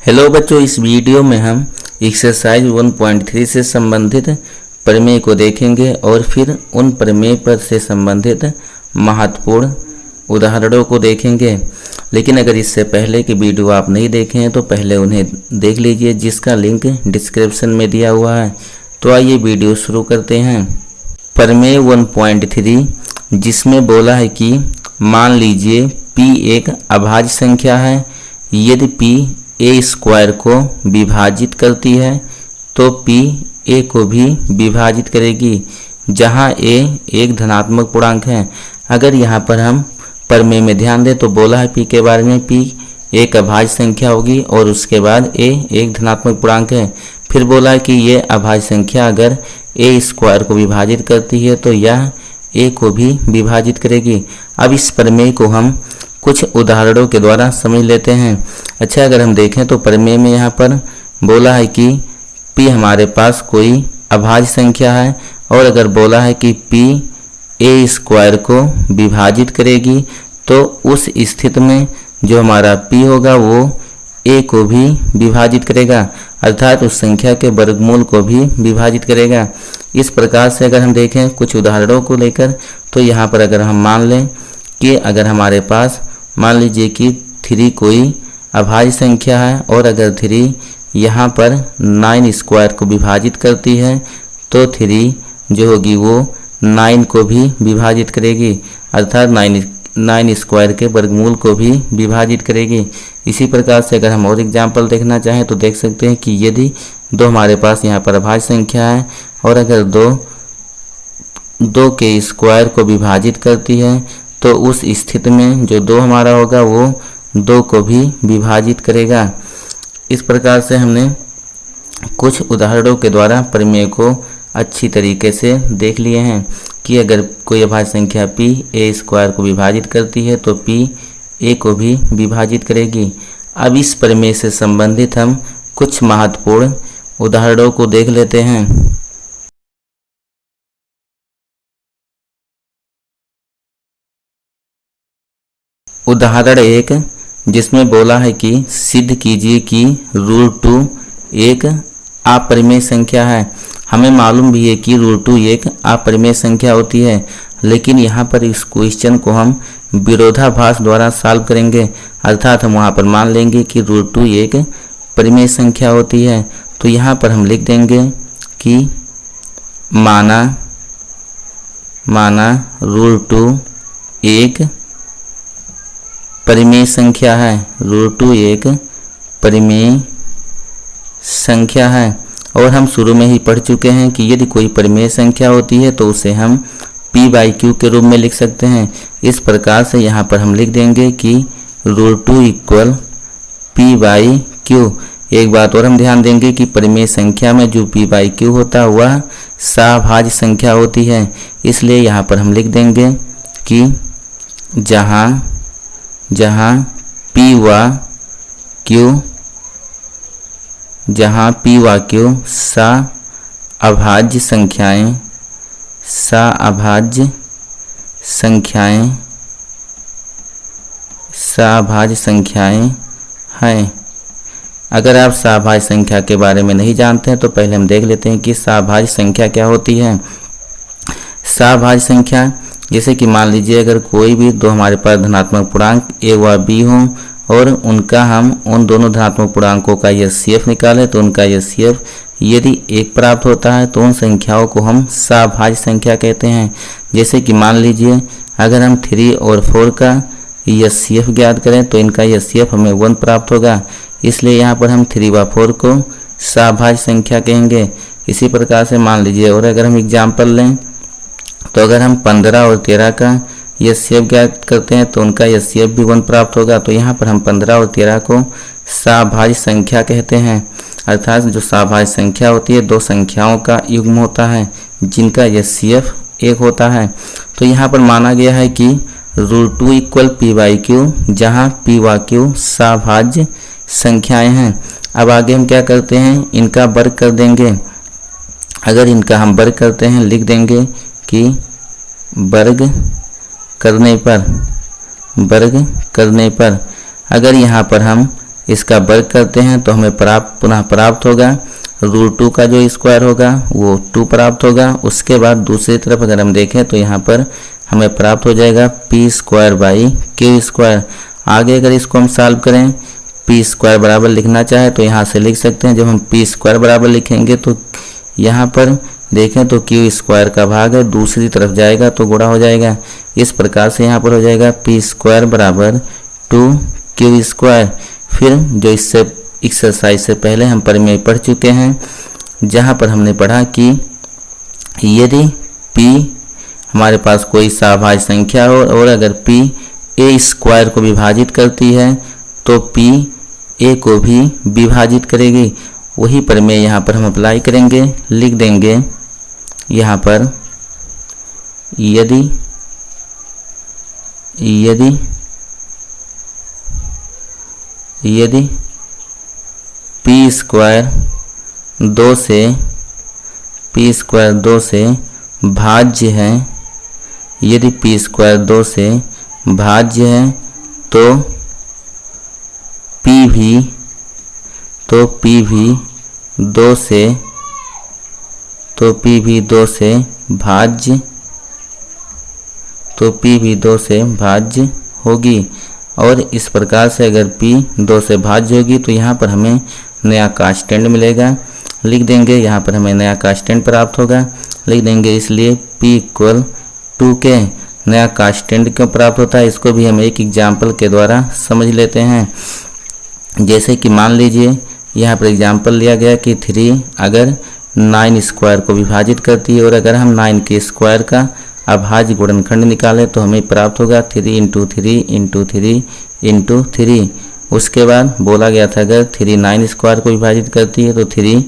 Hello बच्चों, इस video में हम एक्सरसाइज 1.3 से संबंधित प्रमेय को देखेंगे और फिर उन प्रमेय पर से संबंधित महत्वपूर्ण उदाहरणों को देखेंगे। लेकिन अगर इससे पहले की वीडियो आप नहीं देखे हैं तो पहले उन्हें देख लीजिए, जिसका लिंक डिस्क्रिप्शन में दिया हुआ है। तो आइए वीडियो शुरू करते हैं। प्रमेय 1.3 जिसमें बोला है कि मान लीजिए p एक अभाज्य संख्या है, यदि p a स्क्वायर को विभाजित करती है तो p a को भी विभाजित करेगी, जहां a एक धनात्मक पूर्णांक है। अगर यहाँ पर हम प्रमेय में ध्यान दें तो बोला है p के बारे में, p एक अभाज्य संख्या होगी और उसके बाद a एक धनात्मक पूर्णांक है। फिर बोला है कि ये अभाज्य संख्या अगर a स्क्वायर को विभाजित करती है तो यह a को भी विभाजित करेगी। अब इस प्रमेय को हम कुछ उदाहरणों के द्वारा समझ लेते हैं। अच्छा, अगर हम देखें तो प्रमेय में यहाँ पर बोला है कि p हमारे पास कोई अभाज्य संख्या है और अगर बोला है कि p a स्क्वायर को विभाजित करेगी तो उस स्थिति में जो हमारा p होगा वो a को भी विभाजित करेगा, अर्थात उस संख्या के वर्गमूल को भी विभाजित करेगा। इस प्रकार से अगर हम देखें कुछ उदाहरणों को लेकर तो यहाँ पर अगर हम मान लें कि अगर हमारे पास मान लीजिए कि 3 कोई अभाज्य संख्या है और अगर 3 यहाँ पर 9 स्क्वायर को विभाजित करती है तो 3 जो होगी वो 9 को भी विभाजित करेगी, अर्थात 9 स्क्वायर के वर्गमूल को भी विभाजित करेगी। इसी प्रकार से अगर हम और एग्जाम्पल देखना चाहें तो देख सकते हैं कि यदि दो हमारे पास यहाँ पर अभाज्य संख्या है और अगर दो के स्क्वायर को विभाजित करती है तो उस स्थिति में जो 2 हमारा होगा वो 2 को भी विभाजित करेगा। इस प्रकार से हमने कुछ उदाहरणों के द्वारा प्रमेय को अच्छी तरीके से देख लिए हैं कि अगर कोई अभाज्य संख्या p a स्क्वायर को विभाजित करती है तो p a को भी विभाजित करेगी। अब इस प्रमेय से संबंधित हम कुछ महत्वपूर्ण उदाहरणों को देख लेते हैं। उदाहरण 1 जिसमें बोला है कि सिद्ध कीजिए कि √2 एक अपरिमेय संख्या है। हमें मालूम भी है कि √2 एक अपरिमेय संख्या होती है, लेकिन यहाँ पर इस क्वेश्चन को हम विरोधाभास द्वारा सॉल्व करेंगे, अर्थात हम वहाँ पर मान लेंगे कि √2 एक परिमेय संख्या होती है। तो यहाँ पर हम लिख देंगे कि माना √2 एक परिमेय संख्या है, √2 एक परिमेय संख्या है। और हम शुरू में ही पढ़ चुके हैं कि यदि कोई परिमेय संख्या होती है तो उसे हम p/q के रूप में लिख सकते हैं। इस प्रकार से यहाँ पर हम लिख देंगे कि √2 इक्वल p/q। एक बात और हम ध्यान देंगे कि परिमेय संख्या में जो p/q होता है वह सभाज्य संख्या होती है, इसलिए यहाँ पर हम लिख देंगे कि जहाँ p व q सभाज्य संख्याएं हैं। अगर आप सभाज्य संख्या के बारे में नहीं जानते हैं तो पहले हम देख लेते हैं कि सभाज्य संख्या क्या होती है। सभाज्य संख्या जैसे कि मान लीजिए अगर कोई भी दो हमारे पास धनात्मक पूर्णांक a व b हों और उनका हम उन दोनों धनात्मक पूर्णांकों का HCF निकालें तो उनका HCF यदि 1 प्राप्त होता है तो उन संख्याओं को हम सभाज्य संख्या कहते हैं। जैसे कि मान लीजिए अगर हम 3 और 4 का HCF ज्ञात करें तो इनका HCF हमें 1 प्राप्त होगा, इसलिए यहाँ पर हम 3 व 4 को सभाज्य संख्या कहेंगे। इसी प्रकार से मान लीजिए और अगर हम एग्जाम्पल लें तो अगर हम 15 और 13 का HCF ज्ञात करते हैं तो उनका HCF भी 1 प्राप्त होगा। तो यहाँ पर हम 15 और 13 को सभाज्य संख्या कहते हैं, अर्थात जो सभाज्य संख्या होती है दो संख्याओं का युग्म होता है जिनका HCF 1 होता है। तो यहाँ पर माना गया है कि √2 इक्वल p/q, जहाँ p व q सभाज्य संख्याएं हैं। अब आगे हम क्या करते हैं, इनका वर्ग कर देंगे। अगर इनका हम वर्ग करते हैं लिख देंगे कि वर्ग करने पर अगर यहाँ पर हम इसका वर्ग करते हैं तो हमें पुनः प्राप्त होगा √2 का जो स्क्वायर होगा वो 2 प्राप्त होगा। उसके बाद दूसरी तरफ अगर हम देखें तो यहाँ पर हमें प्राप्त हो जाएगा p² आगे अगर इसको हम सॉल्व करें p² बराबर लिखना चाहे तो यहाँ से लिख सकते हैं। जब हम p² बराबर लिखेंगे तो यहाँ पर देखें तो q² का भाग है, दूसरी तरफ जाएगा तो गुणा हो जाएगा। इस प्रकार से यहाँ पर हो जाएगा p² बराबर 2q²। फिर जो इससे एक्सरसाइज से पहले हम प्रमेय पढ़ चुके हैं, जहाँ पर हमने पढ़ा कि यदि p हमारे पास कोई सभाज्य संख्या हो और अगर p a² को विभाजित करती है तो p a को भी विभाजित करेगी। वही प्रमेय यहाँ पर हम अप्लाई करेंगे, लिख देंगे यहाँ पर यदि p² 2 से भाज्य है, यदि p² 2 से भाज्य है तो p भी 2 से भाज्य होगी। और इस प्रकार से अगर p 2 से भाज्य होगी तो यहाँ पर हमें नया कांस्टेंट मिलेगा, लिख देंगे यहाँ पर हमें नया कांस्टेंट प्राप्त होगा, लिख देंगे। इसलिए p = 2k नया कांस्टेंट क्यों प्राप्त होता है इसको भी हम एक एग्जाम्पल के द्वारा समझ लेते हैं। जैसे कि मान लीजिए यहाँ पर एग्जाम्पल लिया गया कि 3 अगर 9² को विभाजित करती है और अगर हम 9 के स्क्वायर का अभाज्य गुणनखंड निकालें तो हमें प्राप्त होगा 3 × 3 × 3 × 3। उसके बाद बोला गया था अगर 3 9² को विभाजित करती है तो 3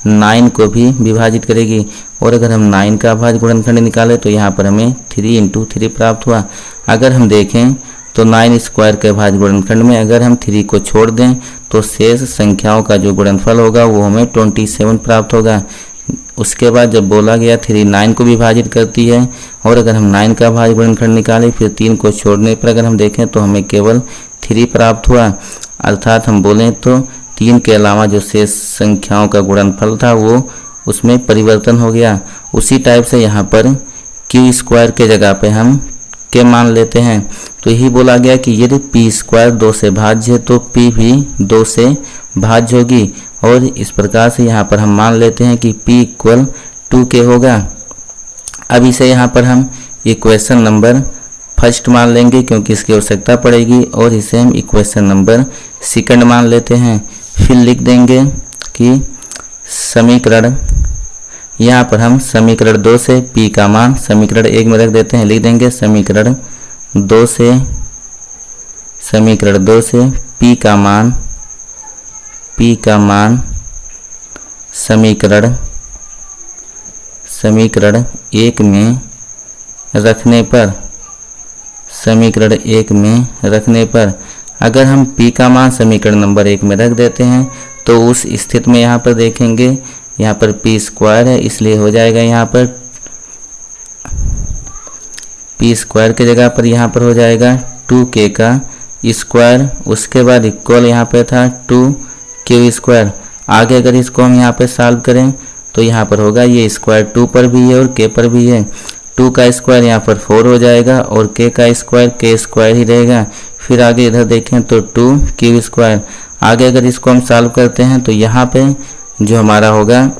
9 को भी विभाजित करेगी और अगर हम 9 का अभाज्य गुणनखंड निकालें तो यहाँ पर हमें 3 × 3 प्राप्त हुआ। अगर हम देखें तो 9² के अभाज्य गुणनखंड में अगर हम 3 को छोड़ दें तो शेष संख्याओं का जो गुणनफल होगा वो हमें 27 प्राप्त होगा। उसके बाद जब बोला गया 3 9 को विभाजित करती है और अगर हम 9 का अभाज्य गुणनखंड निकालें फिर 3 को छोड़ने पर अगर हम देखें तो हमें केवल 3 प्राप्त हुआ। अर्थात हम बोलें तो 3 के अलावा जो शेष संख्याओं का गुणनफल था वो उसमें परिवर्तन हो गया। उसी टाइप से यहाँ पर q² के जगह पे हम के मान लेते हैं। तो यही बोला गया कि यदि p² 2 से भाज्य है तो p भी 2 से भाज्य होगी और इस प्रकार से यहाँ पर हम मान लेते हैं कि p = 2k होगा। अब इसे यहाँ पर हम इक्वेशन नंबर फर्स्ट मान लेंगे क्योंकि इसकी आवश्यकता पड़ेगी और इसे हम इक्वेशन नंबर सेकंड मान लेते हैं। फिर लिख देंगे कि समीकरण, यहाँ पर हम समीकरण 2 से p का मान समीकरण 1 में रख देते हैं, लिख देंगे समीकरण 2 से p का मान समीकरण 1 में रखने पर अगर हम p का मान समीकरण नंबर 1 में रख देते हैं तो उस स्थिति में यहाँ पर देखेंगे यहाँ पर p² है इसलिए हो जाएगा यहाँ पर p² के जगह पर यहाँ पर हो जाएगा 2k का स्क्वायर। उसके बाद इक्वल यहाँ पे था 2q²। आगे अगर इसको हम यहाँ पे सॉल्व करें तो यहाँ पर होगा ये स्क्वायर 2 पर भी है और k पर भी है। 2 का स्क्वायर यहाँ पर 4 हो जाएगा और k का स्क्वायर k² ही रहेगा। फिर आगे इधर देखें तो 2q²। आगे अगर इसको हम सॉल्व करते हैं तो यहाँ पे जो हमारा होगा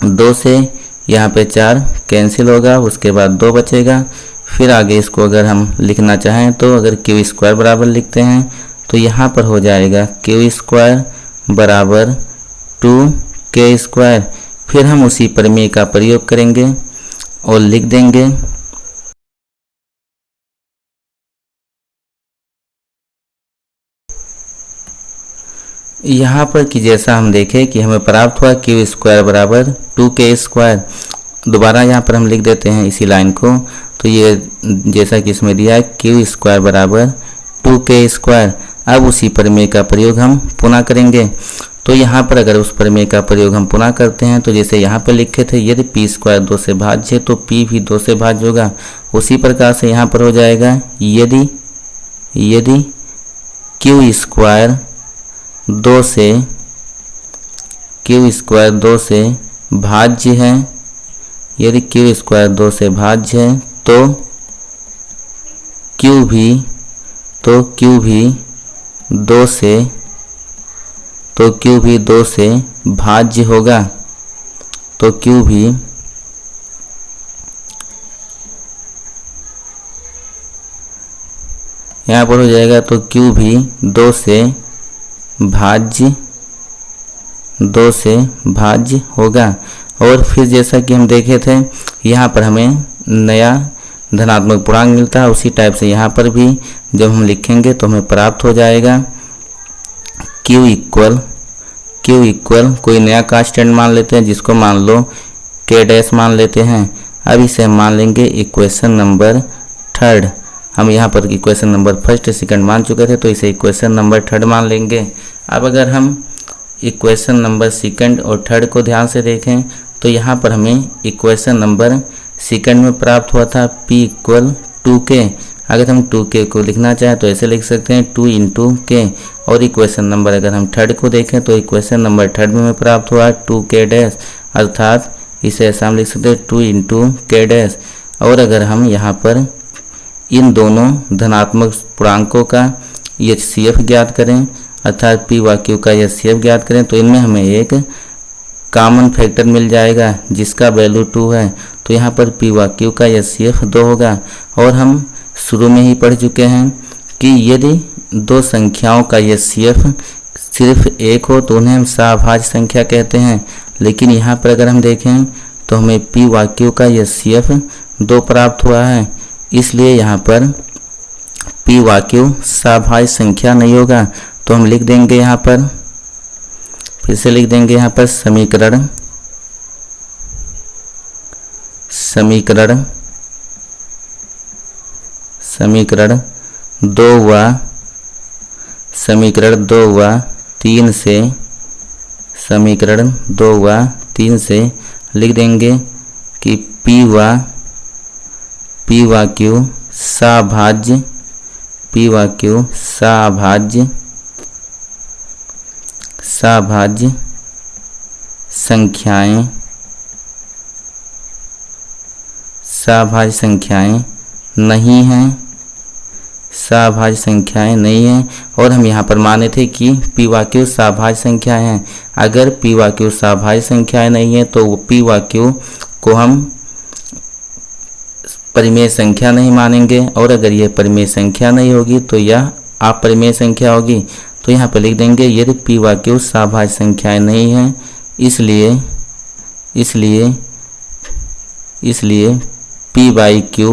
2 से यहाँ पे 4 कैंसिल होगा, उसके बाद 2 बचेगा। फिर आगे इसको अगर हम लिखना चाहें तो अगर q² बराबर लिखते हैं तो यहाँ पर हो जाएगा q² बराबर 2k²। फिर हम उसी प्रमेय का प्रयोग करेंगे और लिख देंगे यहाँ पर कि जैसा हम देखें कि हमें प्राप्त हुआ q² बराबर 2k²। दोबारा यहाँ पर हम लिख देते हैं इसी लाइन को, तो ये जैसा कि इसमें दिया है q² बराबर 2k²। अब उसी प्रमेय का प्रयोग हम पुनः करेंगे। तो यहाँ पर अगर उस प्रमेय का प्रयोग हम पुनः करते हैं तो जैसे यहाँ पर लिखे थे यदि p² 2 से भाज्य है तो p भी 2 से भाज्य होगा। उसी प्रकार से यहाँ पर हो जाएगा यदि q² 2 से क्यू स्क्वायर 2 से भाज्य है, यदि क्यू स्क्वायर 2 से भाज्य है तो क्यू भी 2 से भाज्य होगा। तो क्यू भी यहाँ पर हो जाएगा, तो क्यू भी 2 से भाज्य होगा। और फिर जैसा कि हम देखे थे यहाँ पर हमें नया धनात्मक पूर्णांक मिलता है, उसी टाइप से यहाँ पर भी जब हम लिखेंगे तो हमें प्राप्त हो जाएगा Q इक्वल कोई नया कांस्टेंट मान लेते हैं, जिसको मान लो K डैश मान लेते हैं। अब इसे हम मान लेंगे इक्वेशन नंबर 3। हम यहाँ पर इक्वेशन नंबर 1, 2 मान चुके थे, तो इसे इक्वेशन नंबर 3 मान लेंगे। अब अगर हम इक्वेशन नंबर 2 और 3 को ध्यान से देखें तो यहाँ पर हमें इक्वेशन नंबर 2 में प्राप्त हुआ था P इक्वल 2K। अगर हम 2K को लिखना चाहें तो ऐसे लिख सकते हैं 2 इंटू K। और इक्वेशन नंबर अगर हम 3 को देखें तो इक्वेशन नंबर 3 में हमें प्राप्त हुआ 2K डैश, अर्थात इसे ऐसा हम लिख सकते हैं 2 इंटू K डैश। और अगर हम यहाँ पर इन दोनों धनात्मक पूर्णांकों का HCF ज्ञात करें, अर्थात P व Q का HCF ज्ञात करें, तो इनमें हमें एक कॉमन फैक्टर मिल जाएगा जिसका वैल्यू 2 है। तो यहाँ पर P व Q का HCF 2 होगा। और हम शुरू में ही पढ़ चुके हैं कि यदि दो संख्याओं का HCF सिर्फ 1 हो तो उन्हें हम सहभाज्य संख्या कहते हैं। लेकिन यहाँ पर अगर हम देखें तो हमें P व Q का HCF 2 प्राप्त हुआ है, इसलिए यहाँ पर P व Q सहभाज्य संख्या नहीं होगा। तो हम लिख देंगे यहाँ पर, फिर से लिख देंगे यहाँ पर समीकरण 2 व 3 से लिख देंगे कि P व Q सहभाज्य संख्याएं नहीं हैं। और हम यहाँ पर माने थे कि P व Q सहभाज्य संख्याएं हैं। अगर P व Q सहभाज्य संख्याएं नहीं है तो P व Q को हम परिमेय संख्या नहीं मानेंगे, और अगर यह परिमेय संख्या नहीं होगी तो यह अपरिमेय संख्या होगी। तो यहाँ पर लिख देंगे यदि P व Q सहभाज्य संख्याएं नहीं हैं, इसलिए P व Q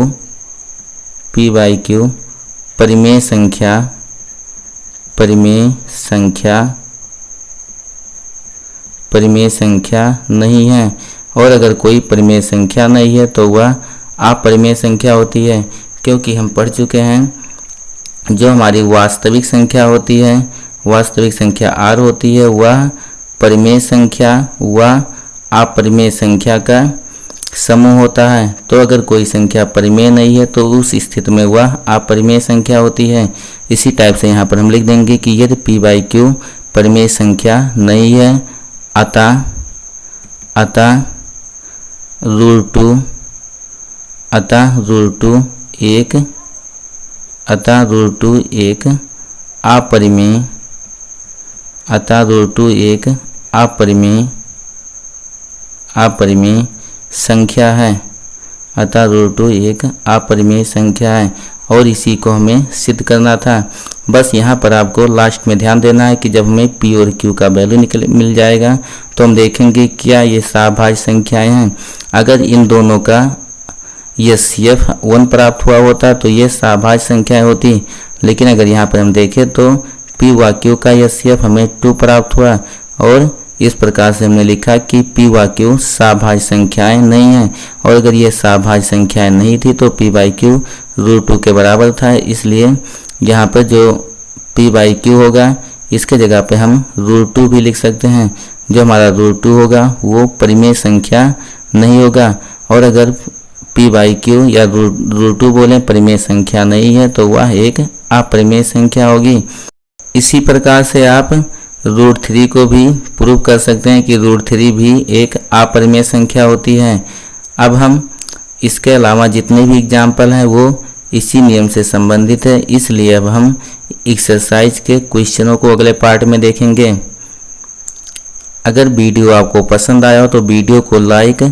परिमेय संख्या नहीं है। और अगर कोई परिमेय संख्या नहीं है तो वह अपरिमेय संख्या होती है, क्योंकि हम पढ़ चुके हैं जो हमारी वास्तविक संख्या होती है, वास्तविक संख्या R होती है, वह परिमेय संख्या व अपरिमेय संख्या का समूह होता है। तो अगर कोई संख्या परिमेय नहीं है तो उस स्थिति में वह अपरिमेय संख्या होती है। इसी टाइप से यहाँ पर हम लिख देंगे कि यदि P व Q परिमेय संख्या नहीं है, अतः रूट टू एक अपरिमेय संख्या है। और इसी को हमें सिद्ध करना था। बस यहाँ पर आपको लास्ट में ध्यान देना है कि जब हमें P और Q का वैल्यू मिल जाएगा तो हम देखेंगे क्या ये सहभाज्य संख्याएं हैं। अगर इन दोनों का HCF 1 प्राप्त हुआ होता तो ये सहभाज्य संख्याएं होती। लेकिन अगर यहाँ पर हम देखें तो P व Q का HCF हमें 2 प्राप्त हुआ, और इस प्रकार से हमने लिखा कि P व Q सहभाज्य संख्याएं नहीं हैं। और अगर ये सहभाज्य संख्याएं नहीं थी तो P व Q √2 के बराबर था। इसलिए यहाँ पर जो P व Q होगा इसके जगह पे हम √2 भी लिख सकते हैं। जो हमारा √2 होगा वो परिमेय संख्या नहीं होगा। और अगर P व Q या √2 बोलें परिमेय संख्या नहीं है तो वह एक अपरिमेय संख्या होगी। इसी प्रकार से आप √3 को भी प्रूव कर सकते हैं कि √3 भी एक अपरिमेय संख्या होती है। अब हम इसके अलावा जितने भी एग्जाम्पल हैं वो इसी नियम से संबंधित है, इसलिए अब हम एक्सरसाइज के क्वेश्चनों को अगले पार्ट में देखेंगे। अगर वीडियो आपको पसंद आया हो तो वीडियो को लाइक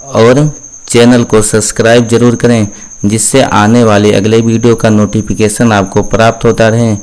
और चैनल को सब्सक्राइब जरूर करें, जिससे आने वाले अगले वीडियो का नोटिफिकेशन आपको प्राप्त होता रहे।